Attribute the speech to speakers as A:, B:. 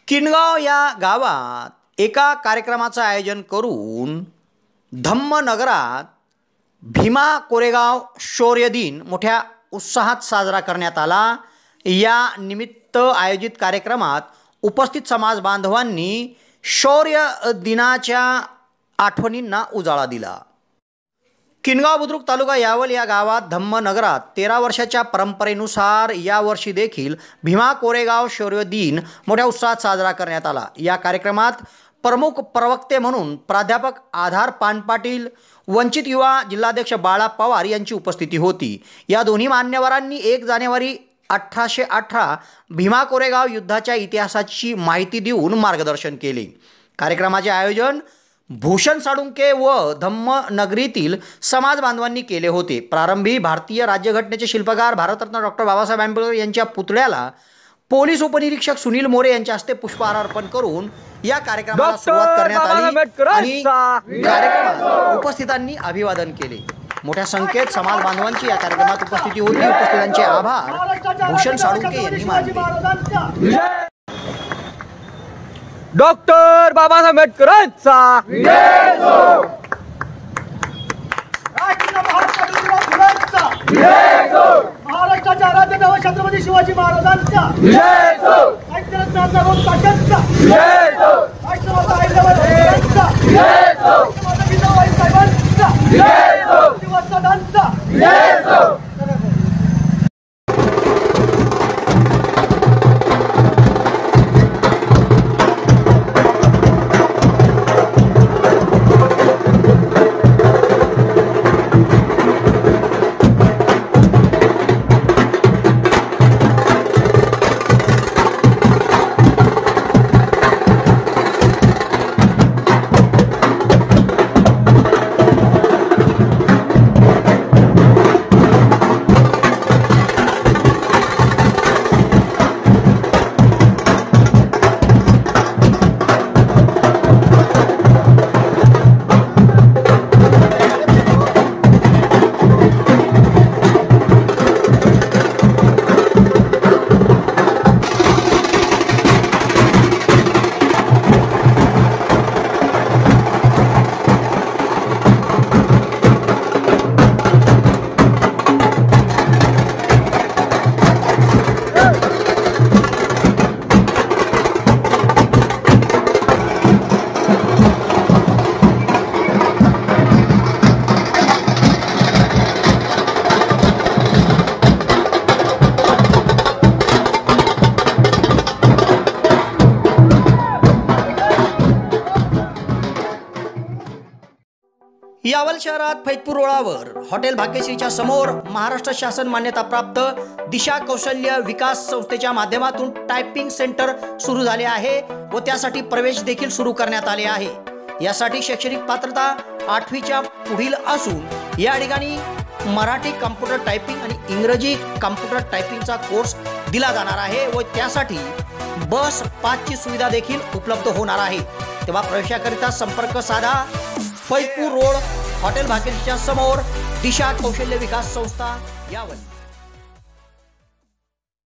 A: किनगाव या गावात एका कार्यक्रमाचं आयोजन करून धम्मनगरात भीमा कोरेगाव शौर्य दिन मोठ्या उत्साहात साजरा करण्यात आला। या निमित्त आयोजित कार्यक्रमात उपस्थित समाज बांधवांनी शौर्य दिनाच्या आठवणींना उजाळा दिला। किनगाव बुद्रुक तालुका यावल या गावात धम्मनगरात 13 वर्षाच्या परंपरेनुसार यावर्षी देखील भीमा कोरेगाव शौर्य दिन मोठ्या उत्साहात साजरा करण्यात आला। या कार्यक्रमात प्रमुख प्रवक्ते म्हणून प्राध्यापक आधार पानपाटील, वंचित युवा जिल्हाध्यक्ष बाळा पवार यांची उपस्थिती होती। या दोन्ही मान्यवरांनी 1 जानेवारी 1818 भीमा कोरेगाव युद्धाच्या इतिहासाची माहिती देऊन मार्गदर्शन केले। कार्यक्रमाचे आयोजन भूषण साळुंखे व धम्मनगरीतील समाज बांधवांनी केले होते। प्रारंभी भारतीय राज्यघटनेचे शिल्पकार भारतरत्न डॉक्टर बाबासाहेब आंबेडकर यांच्या पुतळ्याला पोलीस उपनिरीक्षक सुनील मोरे यांच्या हस्ते पुष्पहार अर्पण करून या कार्यक्रमाला सुरुवात करण्यात आली आणि कार्यक्रमात उपस्थितांनी अभिवादन केले। मोठ्या संख्येत समाज बांधवांची या कार्यक्रमात उपस्थिती होती। उपस्थितांचे आभार भूषण साळुंखे यांनी मानले।
B: डॉक्टर बाबासाहेब आंबेडकरांचा
C: महाराष्ट्राच्या राज्यदेव छत्रपती शिवाजी महाराजांचा
A: यावल शहरात फैजपूर रोडावर हॉटेल भाग्यश्रीच्या समोर महाराष्ट्र शासन मान्यताप्राप्त दिशा कौशल्य विकास संस्थेच्या माध्यमातून टायपिंग सेंटर सुरू झाले आहे व त्यासाठी प्रवेश देखील सुरू करण्यात आले आहे। यासाठी शैक्षणिक पात्रता 8वीच्या पुढील असून या ठिकाणी मराठी कॉम्प्युटर टायपिंग आणि इंग्रजी कॉम्प्युटर टायपिंगचा कोर्स दिला जाणार आहे व त्यासाठी बस पासची सुविधा देखील उपलब्ध होणार आहे। तेव्हा प्रवेशाकरिता संपर्क साधा। फैजपूर रोड हॉटेल भाग्यश्रीच्या समोर दिशा कौशल्य विकास संस्था यावल।